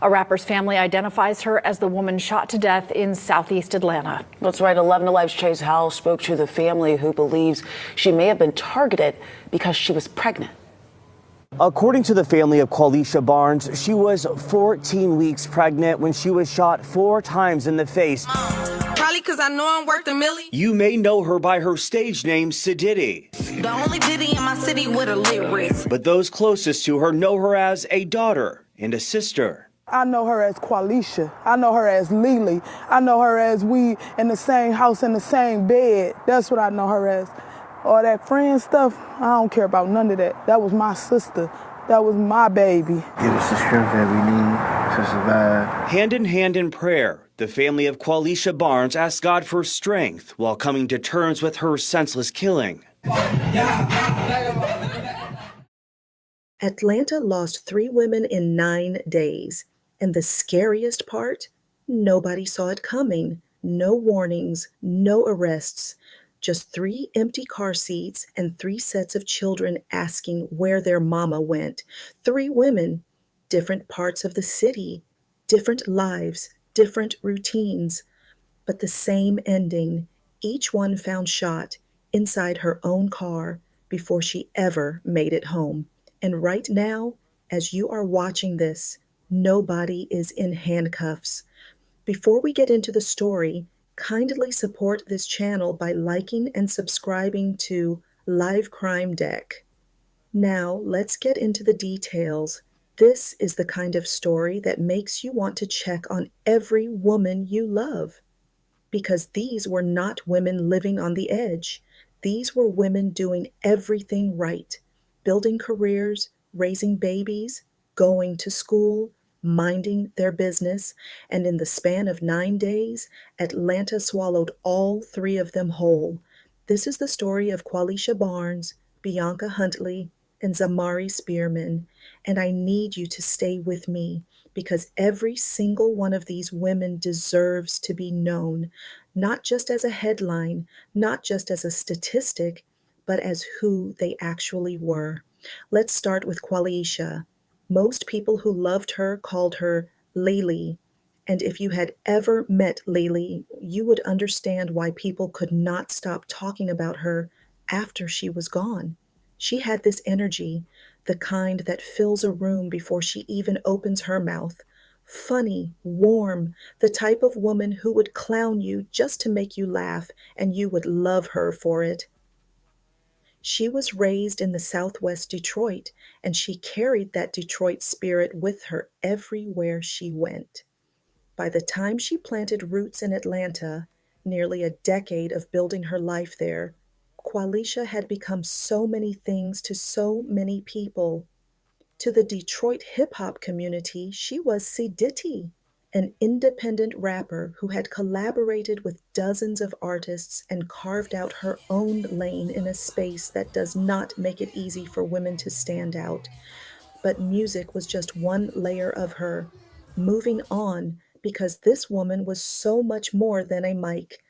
A rapper's family identifies her as the woman shot to death in southeast Atlanta. That's right. 11 Alive's Chase Howell spoke to the family, who believes she may have been targeted because she was pregnant. According to the family of Qualisha Barnes, she was 14 weeks pregnant when she was shot 4 times in the face. Probably because I know I'm worth a million. You may know her by her stage name, Sididdy. The only Diddy in my city with a lit wrist. But those closest to her know her as a daughter and a sister. I know her as Qualisha. I know her as Lily. I know her as we in the same house, in the same bed. That's what I know her as. All that friend stuff, I don't care about none of that. That was my sister. That was my baby. Give us the strength that we need to survive. Hand in hand in prayer, the family of Qualisha Barnes asked God for strength while coming to terms with her senseless killing. Atlanta lost 3 women in 9 days. And the scariest part? Nobody saw it coming. No warnings, no arrests. Just 3 empty car seats and 3 sets of children asking where their mama went. 3 women, different parts of the city, different lives, different routines, but the same ending. Each one found shot inside her own car before she ever made it home. And right now, as you are watching this, nobody is in handcuffs. Before we get into the story, kindly support this channel by liking and subscribing to Live Crime Deck. Now, let's get into the details. This is the kind of story that makes you want to check on every woman you love. Because these were not women living on the edge. These were women doing everything right, building careers, raising babies, going to school, minding their business, and in the span of 9 days, Atlanta swallowed all 3 of them whole. This is the story of Qualisha Barnes, Bianca Huntley, and Zamari Spearman, and I need you to stay with me because every single one of these women deserves to be known, not just as a headline, not just as a statistic, but as who they actually were. Let's start with Qualisha. Most people who loved her called her Lily, and if you had ever met Lily, you would understand why people could not stop talking about her after she was gone. She had this energy, the kind that fills a room before she even opens her mouth. Funny, warm, the type of woman who would clown you just to make you laugh, and you would love her for it. She was raised in the Southwest Detroit, and she carried that Detroit spirit with her everywhere she went. By the time she planted roots in Atlanta, nearly a decade of building her life there, Qualisha had become so many things to so many people. To the Detroit hip-hop community, she was Sididdy, an independent rapper who had collaborated with dozens of artists and carved out her own lane in a space that does not make it easy for women to stand out. But music was just one layer of her. Moving on, because this woman was so much more than a mic.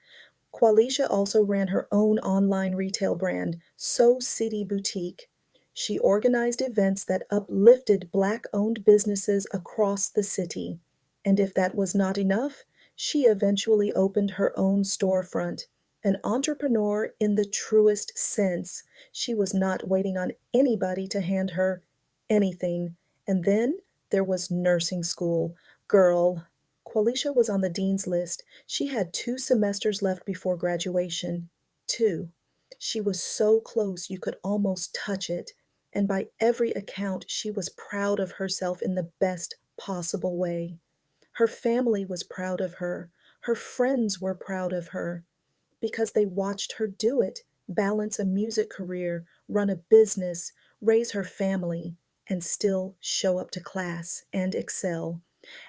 Qualisha also ran her own online retail brand, So City Boutique. She organized events that uplifted Black-owned businesses across the city. And if that was not enough, she eventually opened her own storefront. An entrepreneur in the truest sense. She was not waiting on anybody to hand her anything. And then there was nursing school. Girl, Qualisha was on the dean's list. She had 2 semesters left before graduation. 2. She was so close you could almost touch it. And by every account, she was proud of herself in the best possible way. Her family was proud of her. Her friends were proud of her because they watched her do it, balance a music career, run a business, raise her family, and still show up to class and excel.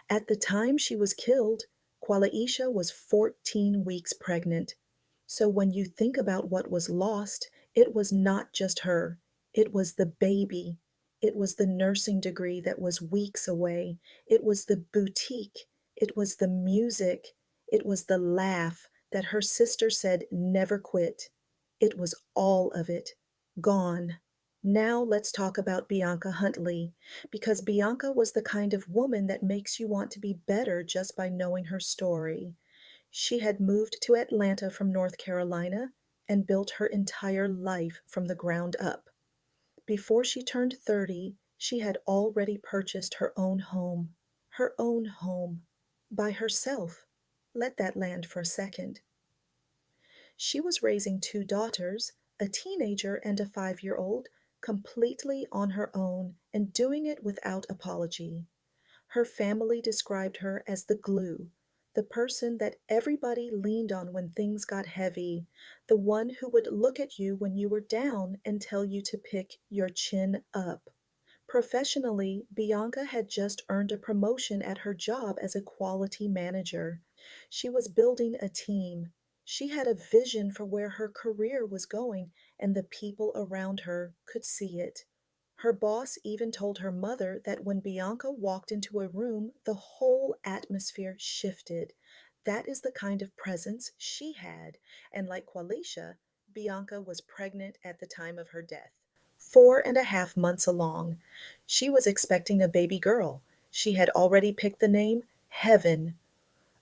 At the time she was killed, Qualisha was 14 weeks pregnant. So when you think about what was lost, it was not just her. It was the baby. It was the nursing degree that was weeks away. It was the boutique. It was the music. It was the laugh that her sister said never quit. It was all of it gone. Now let's talk about Bianca Huntley, because Bianca was the kind of woman that makes you want to be better just by knowing her story. She had moved to Atlanta from North Carolina and built her entire life from the ground up. Before she turned 30, she had already purchased her own home, by herself. Let that land for a second. She was raising two daughters, a teenager and a 5-year-old, completely on her own and doing it without apology. Her family described her as the glue, the person that everybody leaned on when things got heavy, the one who would look at you when you were down and tell you to pick your chin up. Professionally, Bianca had just earned a promotion at her job as a quality manager. She was building a team. She had a vision for where her career was going, and the people around her could see it. Her boss even told her mother that when Bianca walked into a room, the whole atmosphere shifted. That is the kind of presence she had. And like Qualisha, Bianca was pregnant at the time of her death. 4.5 months along. She was expecting a baby girl. She had already picked the name Heaven.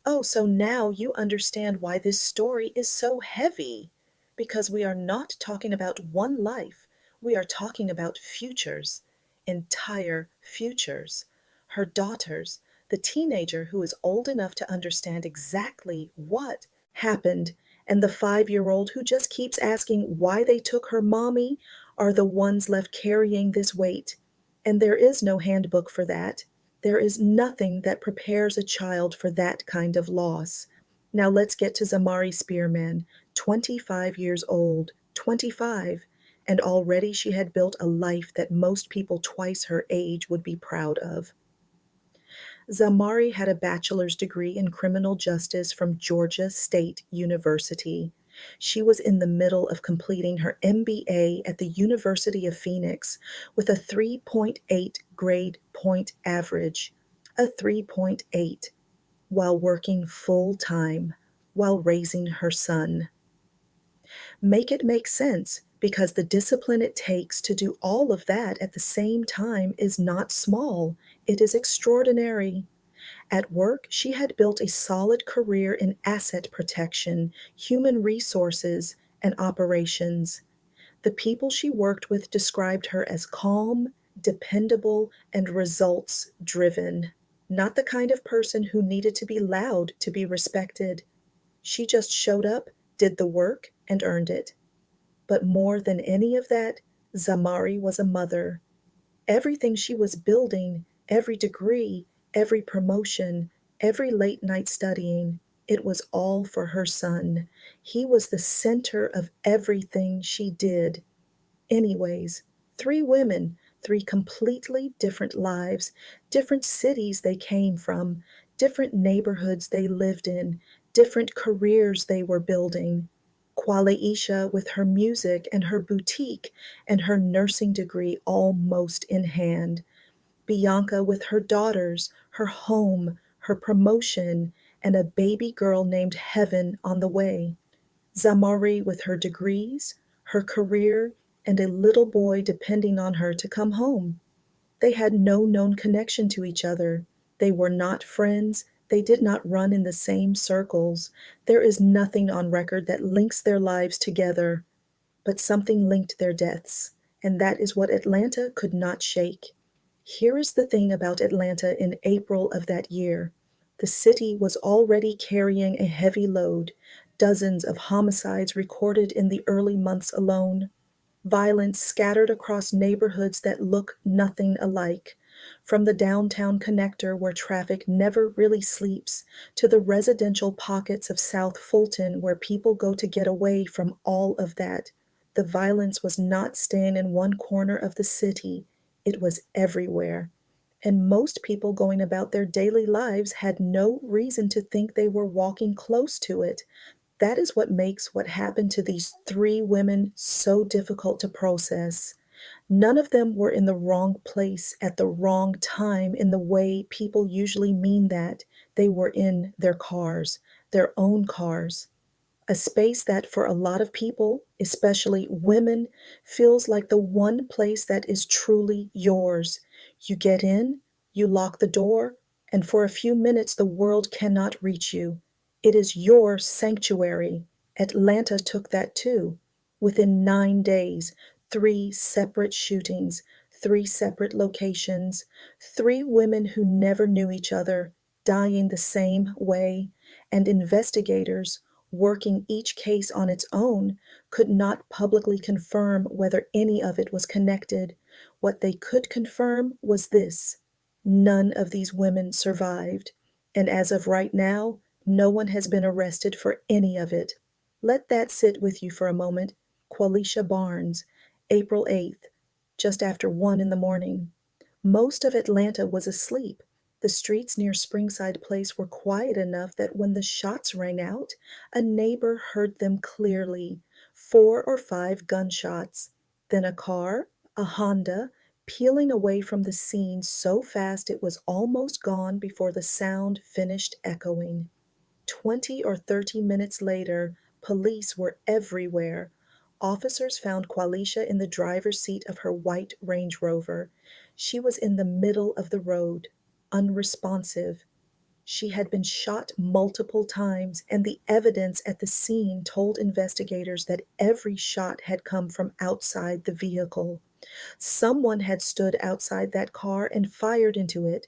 Oh, so now you understand why this story is so heavy. Because we are not talking about one life, we are talking about futures, entire futures. Her daughters, the teenager who is old enough to understand exactly what happened, and the 5-year-old who just keeps asking why they took her mommy, are the ones left carrying this weight. And there is no handbook for that. There is nothing that prepares a child for that kind of loss. Now let's get to Zamari Spearman, 25 years old, 25, and already she had built a life that most people twice her age would be proud of. Zamari had a bachelor's degree in criminal justice from Georgia State University. She was in the middle of completing her MBA at the University of Phoenix with a 3.8 grade point average, a 3.8, while working full time, while raising her son. Make it make sense, because the discipline it takes to do all of that at the same time is not small, it is extraordinary. At work, she had built a solid career in asset protection, human resources, and operations. The people she worked with described her as calm, dependable, and results driven. Not the kind of person who needed to be loud to be respected. She just showed up, did the work, and earned it. But more than any of that, Zamari was a mother. Everything she was building, every degree, every promotion, every late night studying, it was all for her son. He was the center of everything she did. Anyways, 3 women, 3 completely different lives, different cities they came from, different neighborhoods they lived in, different careers they were building. Qualaisha with her music and her boutique and her nursing degree almost in hand. Bianca with her daughters, her home, her promotion, and a baby girl named Heaven on the way. Zamari with her degrees, her career, and a little boy depending on her to come home. They had no known connection to each other. They were not friends. They did not run in the same circles. There is nothing on record that links their lives together, but something linked their deaths, and that is what Atlanta could not shake. Here is the thing about Atlanta in April of that year. The city was already carrying a heavy load, dozens of homicides recorded in the early months alone, violence scattered across neighborhoods that look nothing alike, from the downtown connector where traffic never really sleeps, to the residential pockets of South Fulton where people go to get away from all of that. The violence was not staying in one corner of the city, it was everywhere. And most people going about their daily lives had no reason to think they were walking close to it. That is what makes what happened to these 3 women so difficult to process. None of them were in the wrong place at the wrong time in the way people usually mean that. They were in their cars, their own cars. A space that for a lot of people especially women, feels like the one place that is truly yours. You get in, you lock the door, and for a few minutes the world cannot reach you. It is your sanctuary. Atlanta took that too. Within 9 days, 3 separate shootings, 3 separate locations, 3 women who never knew each other, dying the same way, and investigators, working each case on its own, could not publicly confirm whether any of it was connected. What they could confirm was this: none of these women survived. And as of right now, no one has been arrested for any of it. Let that sit with you for a moment. Qualisha Barnes, April 8th, just after 1 in the morning. Most of Atlanta was asleep. The streets near Springside Place were quiet enough that when the shots rang out, a neighbor heard them clearly, 4 or 5 gunshots. Then a car, a Honda, peeling away from the scene so fast it was almost gone before the sound finished echoing. 20 or 30 minutes later, police were everywhere. Officers found Qualisha in the driver's seat of her white Range Rover. She was in the middle of the road, unresponsive. She had been shot multiple times, and the evidence at the scene told investigators that every shot had come from outside the vehicle. Someone had stood outside that car and fired into it.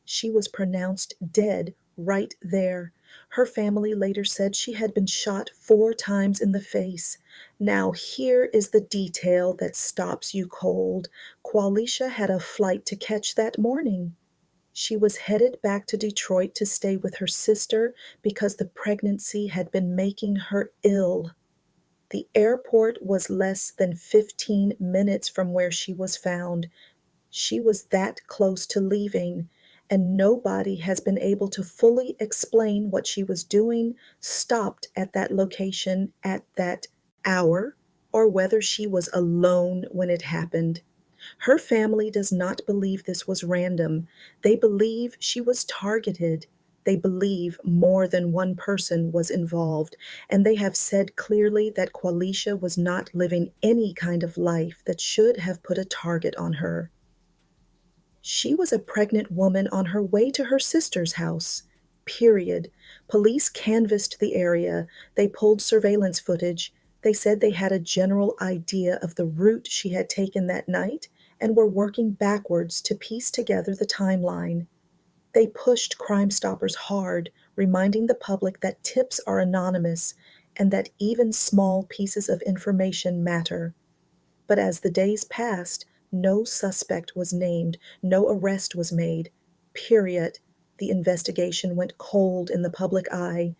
She was pronounced dead right there. Her family later said she had been shot 4 times in the face. Now, here is the detail that stops you cold. Qualisha had a flight to catch that morning. She was headed back to Detroit to stay with her sister because the pregnancy had been making her ill. The airport was less than 15 minutes from where she was found. She was that close to leaving, and nobody has been able to fully explain what she was doing, stopped at that location at that hour, or whether she was alone when it happened. Her family does not believe this was random. They believe she was targeted. They believe more than one person was involved, and they have said clearly that Qualisha was not living any kind of life that should have put a target on her. She was a pregnant woman on her way to her sister's house. Period. Police canvassed the area. They pulled surveillance footage. They said they had a general idea of the route she had taken that night and were working backwards to piece together the timeline. They pushed Crime Stoppers hard, reminding the public that tips are anonymous and that even small pieces of information matter. But as the days passed, no suspect was named, no arrest was made. Period. The investigation went cold in the public eye,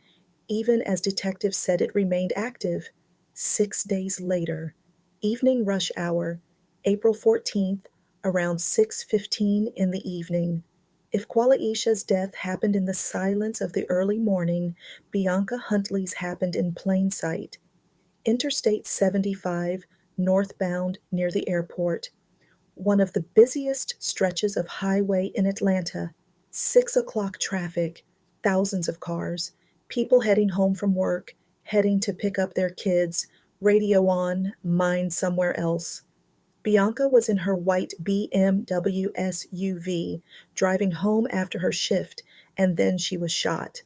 even as detectives said it remained active. 6 days later, evening rush hour, April 14th, around 6:15 in the evening. If Qualisha's death happened in the silence of the early morning, Bianca Huntley's happened in plain sight. Interstate 75, northbound near the airport, one of the busiest stretches of highway in Atlanta. 6 o'clock traffic, thousands of cars, people heading home from work, heading to pick up their kids, radio on, mind somewhere else. Bianca was in her white BMW SUV, driving home after her shift, and then she was shot.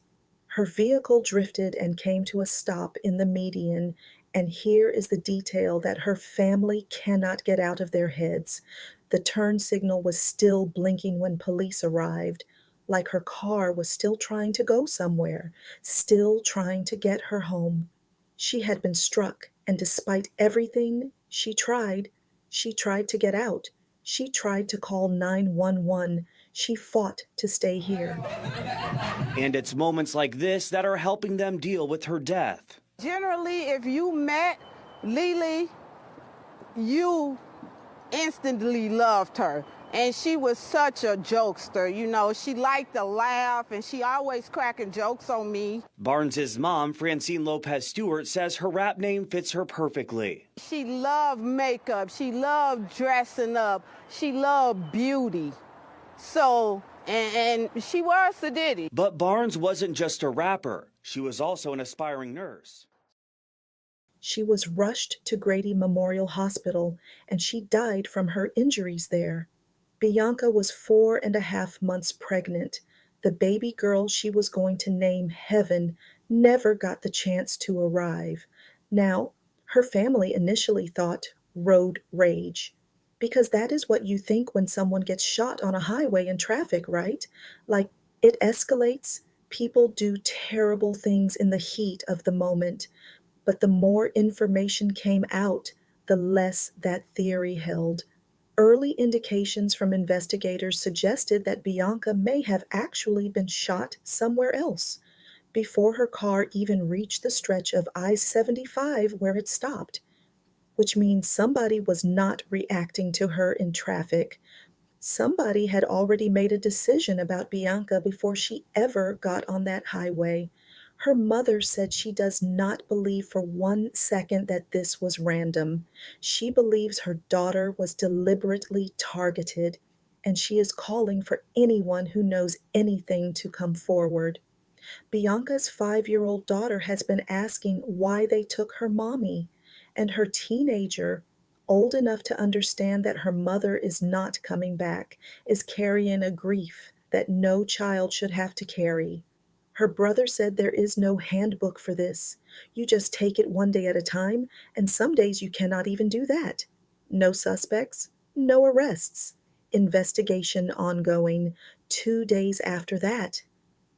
Her vehicle drifted and came to a stop in the median, and here is the detail that her family cannot get out of their heads. The turn signal was still blinking when police arrived, like her car was still trying to go somewhere, still trying to get her home. She had been struck, and despite everything, she tried. She tried to get out. She tried to call 911. She fought to stay here. And it's moments like this that are helping them deal with her death. Generally, if you met Lily, you instantly loved her. And she was such a jokester, you know. She liked to laugh, and she always cracking jokes on me. Barnes's mom, Francine Lopez Stewart, says her rap name fits her perfectly. She loved makeup. She loved dressing up. She loved beauty. So, and she was a ditty. But Barnes wasn't just a rapper. She was also an aspiring nurse. She was rushed to Grady Memorial Hospital, and she died from her injuries there. Bianca was 4.5 months pregnant. The baby girl she was going to name Heaven never got the chance to arrive. Now, her family initially thought road rage, because that is what you think when someone gets shot on a highway in traffic, right? Like, it escalates. People do terrible things in the heat of the moment. But the more information came out, the less that theory held. Early indications from investigators suggested that Bianca may have actually been shot somewhere else before her car even reached the stretch of I-75 where it stopped, which means somebody was not reacting to her in traffic. Somebody had already made a decision about Bianca before she ever got on that highway. Her mother said she does not believe for 1 second that this was random. She believes her daughter was deliberately targeted, and she is calling for anyone who knows anything to come forward. Bianca's 5-year-old daughter has been asking why they took her mommy, and her teenager, old enough to understand that her mother is not coming back, is carrying a grief that no child should have to carry. Her brother said there is no handbook for this. You just take it one day at a time, and some days you cannot even do that. No suspects, no arrests. Investigation ongoing. 2 days after that,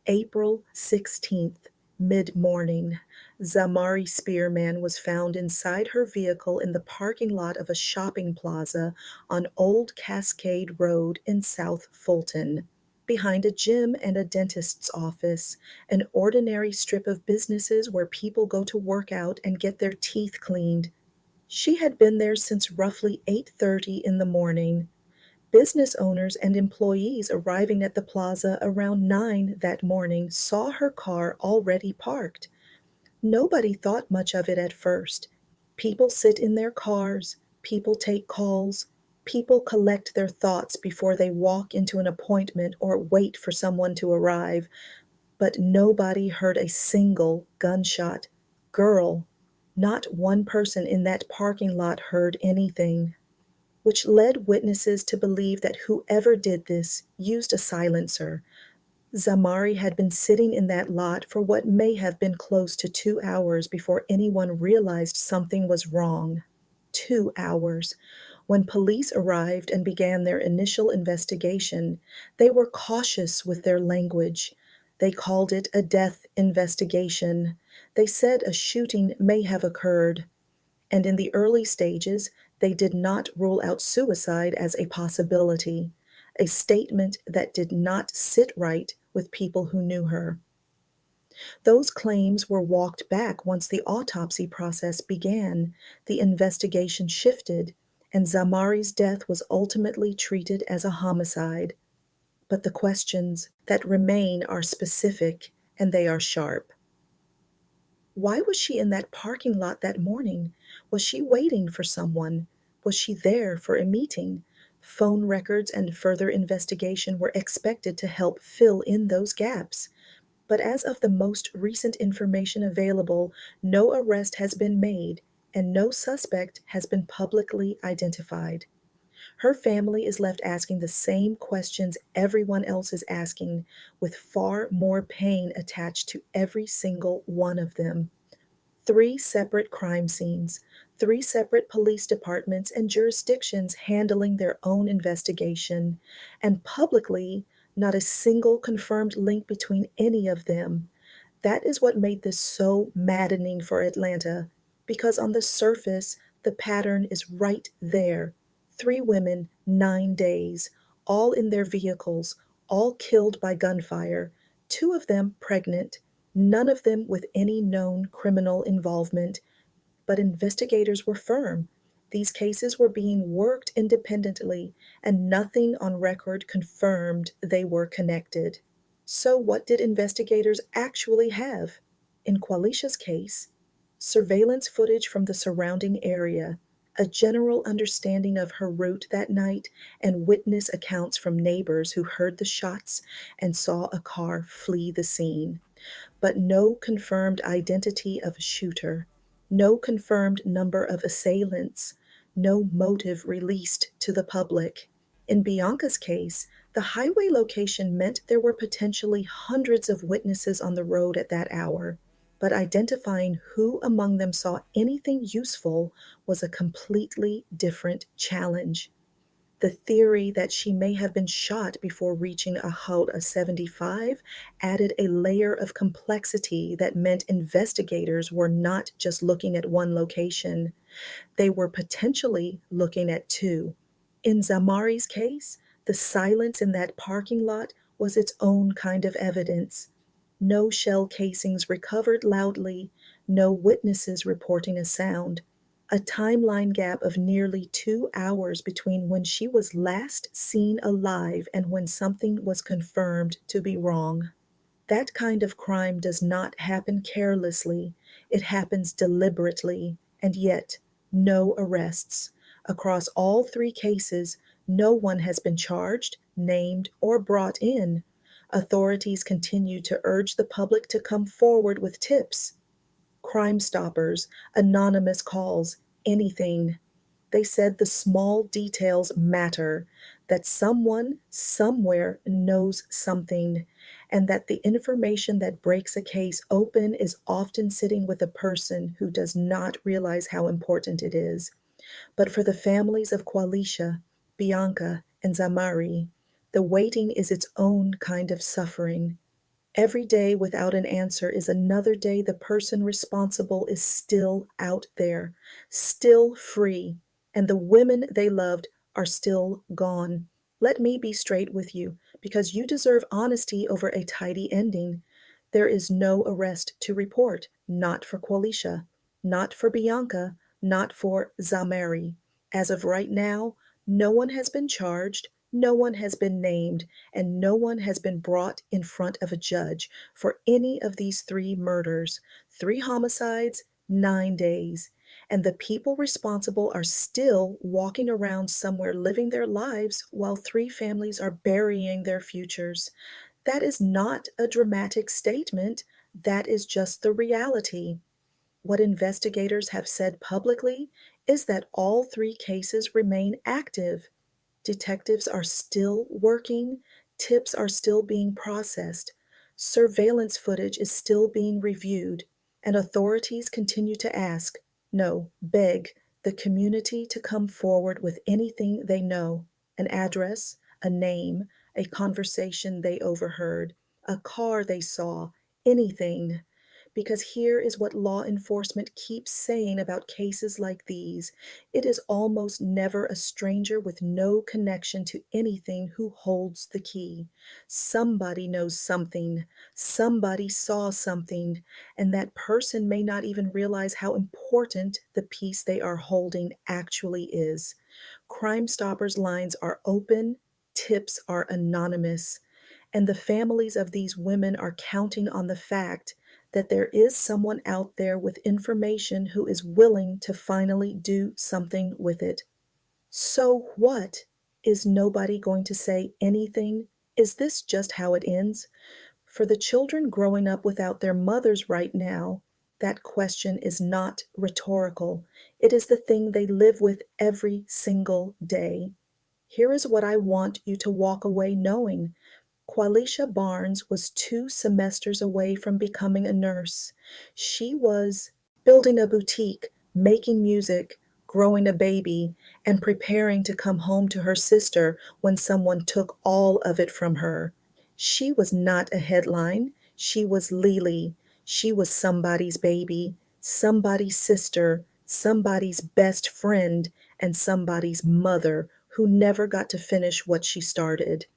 April 16th, mid-morning, Zamari Spearman was found inside her vehicle in the parking lot of a shopping plaza on Old Cascade Road in South Fulton, behind a gym and a dentist's office, an ordinary strip of businesses where people go to work out and get their teeth cleaned. She had been there since roughly 8:30 in the morning. Business owners and employees arriving at the plaza around 9 that morning saw her car already parked. Nobody thought much of it at first. People sit in their cars, people take calls, people collect their thoughts before they walk into an appointment or wait for someone to arrive. But nobody heard a single gunshot. Girl, not one person in that parking lot heard anything, which led witnesses to believe that whoever did this used a silencer. Zamari had been sitting in that lot for what may have been close to 2 hours before anyone realized something was wrong. 2 hours. When police arrived and began their initial investigation, they were cautious with their language. They called it a death investigation. They said a shooting may have occurred, and in the early stages, they did not rule out suicide as a possibility, a statement that did not sit right with people who knew her. Those claims were walked back once the autopsy process began, the investigation shifted, and Zamari's death was ultimately treated as a homicide. But the questions that remain are specific, and they are sharp. Why was she in that parking lot that morning? Was she waiting for someone? Was she there for a meeting? Phone records and further investigation were expected to help fill in those gaps. But as of the most recent information available, no arrest has been made and no suspect has been publicly identified. Her family is left asking the same questions everyone else is asking, with far more pain attached to every single one of them. 3 separate crime scenes, 3 separate police departments and jurisdictions handling their own investigation, and publicly, not a single confirmed link between any of them. That is what made this so maddening for Atlanta, because on the surface, the pattern is right there. 3 women, 9 days, all in their vehicles, all killed by gunfire, 2 of them pregnant, none of them with any known criminal involvement. But investigators were firm. These cases were being worked independently, and nothing on record confirmed they were connected. So, what did investigators actually have? In Qualisha's case, surveillance footage from the surrounding area, a general understanding of her route that night, and witness accounts from neighbors who heard the shots and saw a car flee the scene. But no confirmed identity of a shooter, no confirmed number of assailants, no motive released to the public. In Bianca's case, the highway location meant there were potentially hundreds of witnesses on the road at that hour, but identifying who among them saw anything useful was a completely different challenge. The theory that she may have been shot before reaching a height of 75 added a layer of complexity that meant investigators were not just looking at one location, they were potentially looking at two. In Zamari's case, the silence in that parking lot was its own kind of evidence. No shell casings recovered loudly, no witnesses reporting a sound. A timeline gap of nearly 2 hours between when she was last seen alive and when something was confirmed to be wrong. That kind of crime does not happen carelessly, it happens deliberately, and yet, no arrests. Across all three cases, no one has been charged, named, or brought in. Authorities continue to urge the public to come forward with tips. Crime Stoppers, anonymous calls, anything. They said the small details matter, that someone somewhere knows something, and that the information that breaks a case open is often sitting with a person who does not realize how important it is. But for the families of Qualisha, Bianca, and Zamari, the waiting is its own kind of suffering. Every day without an answer is another day the person responsible is still out there, still free, and the women they loved are still gone. Let me be straight with you, because you deserve honesty over a tidy ending. There is no arrest to report, not for Qualisha, not for Bianca, not for Zamari. As of right now, no one has been charged, no one has been named, and no one has been brought in front of a judge for any of these three murders, 3 homicides, 9 days. And the people responsible are still walking around somewhere living their lives while 3 families are burying their futures. That is not a dramatic statement, that is just the reality. What investigators have said publicly is that all 3 cases remain active. Detectives are still working, tips are still being processed, surveillance footage is still being reviewed, and authorities continue to ask, no, beg, the community to come forward with anything they know, an address, a name, a conversation they overheard, a car they saw, anything. Because here is what law enforcement keeps saying about cases like these. It is almost never a stranger with no connection to anything who holds the key. Somebody knows something, somebody saw something, and that person may not even realize how important the piece they are holding actually is. Crime Stoppers lines are open, tips are anonymous, and the families of these women are counting on the fact that there is someone out there with information who is willing to finally do something with it. So what? Is nobody going to say anything? Is this just how it ends? For the children growing up without their mothers right now, that question is not rhetorical. It is the thing they live with every single day. Here is what I want you to walk away knowing. Qualisha Barnes was 2 semesters away from becoming a nurse. She was building a boutique, making music, growing a baby, and preparing to come home to her sister when someone took all of it from her. She was not a headline. She was Lily. She was somebody's baby, somebody's sister, somebody's best friend, and somebody's mother who never got to finish what she started.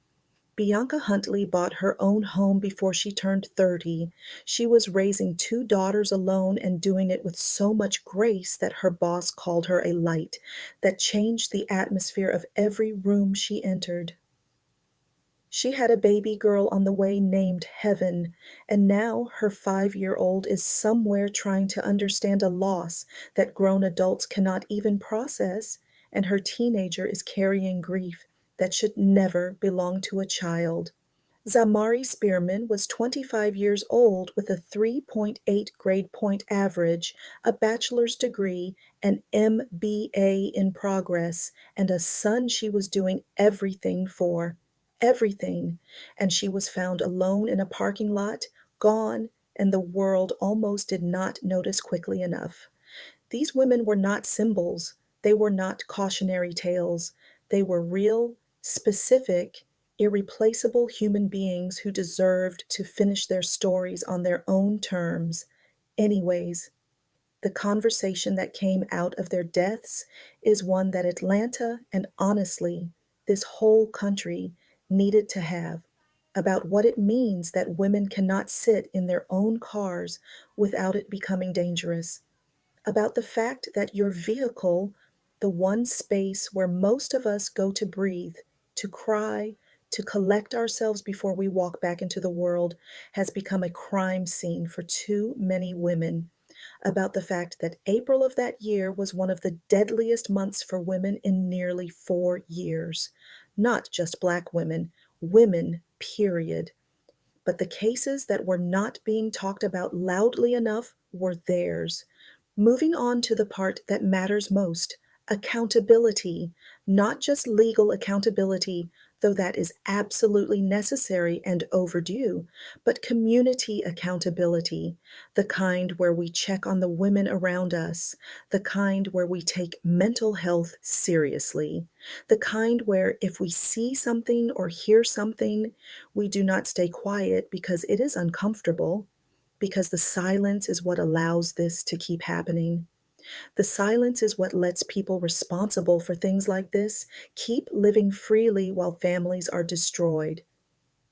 Bianca Huntley bought her own home before she turned 30. She was raising 2 daughters alone and doing it with so much grace that her boss called her a light that changed the atmosphere of every room she entered. She had a baby girl on the way named Heaven, and now her 5-year-old is somewhere trying to understand a loss that grown adults cannot even process, and her teenager is carrying grief that should never belong to a child. Zamari Spearman was 25 years old with a 3.8 grade point average, a bachelor's degree, an MBA in progress, and a son she was doing everything for. Everything. And she was found alone in a parking lot, gone, and the world almost did not notice quickly enough. These women were not symbols. They were not cautionary tales. They were real, specific, irreplaceable human beings who deserved to finish their stories on their own terms. Anyways, the conversation that came out of their deaths is one that Atlanta and honestly, this whole country needed to have about what it means that women cannot sit in their own cars without it becoming dangerous, about the fact that your vehicle, the one space where most of us go to breathe, to cry, to collect ourselves before we walk back into the world, has become a crime scene for too many women. About the fact that April of that year was one of the deadliest months for women in nearly 4 years. Not just Black women, women, period. But the cases that were not being talked about loudly enough were theirs. Moving on to the part that matters most, accountability, not just legal accountability, though that is absolutely necessary and overdue, but community accountability, the kind where we check on the women around us, the kind where we take mental health seriously, the kind where if we see something or hear something, we do not stay quiet because it is uncomfortable, because the silence is what allows this to keep happening. The silence is what lets people responsible for things like this keep living freely while families are destroyed.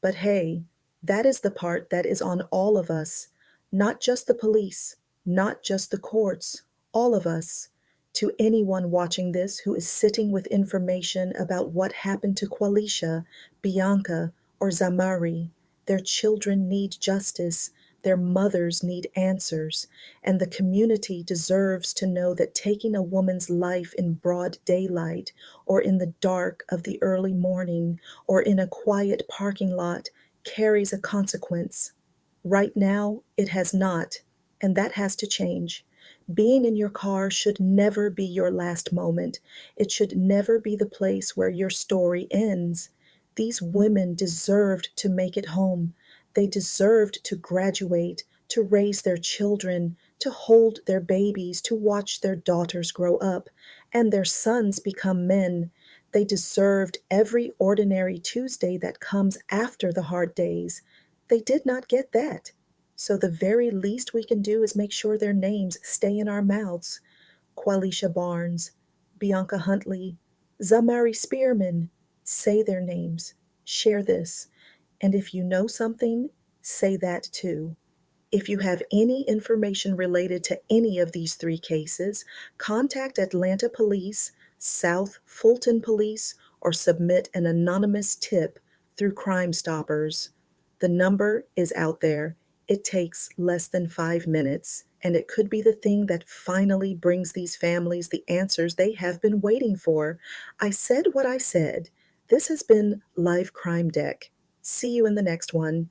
But hey, that is the part that is on all of us, not just the police, not just the courts, all of us. To anyone watching this who is sitting with information about what happened to Qualisha, Bianca, or Zamari, their children need justice, their mothers need answers, and the community deserves to know that taking a woman's life in broad daylight, or in the dark of the early morning, or in a quiet parking lot carries a consequence. Right now, it has not, and that has to change. Being in your car should never be your last moment. It should never be the place where your story ends. These women deserved to make it home. They deserved to graduate, to raise their children, to hold their babies, to watch their daughters grow up, and their sons become men. They deserved every ordinary Tuesday that comes after the hard days. They did not get that. So the very least we can do is make sure their names stay in our mouths. Qualisha Barnes, Bianca Huntley, Zamari Spearman. Say their names. Share this. And if you know something, say that too. If you have any information related to any of these 3 cases, contact Atlanta Police, South Fulton Police, or submit an anonymous tip through Crime Stoppers. The number is out there. It takes less than 5 minutes, and it could be the thing that finally brings these families the answers they have been waiting for. I said what I said. This has been Live Crime Deck. See you in the next one.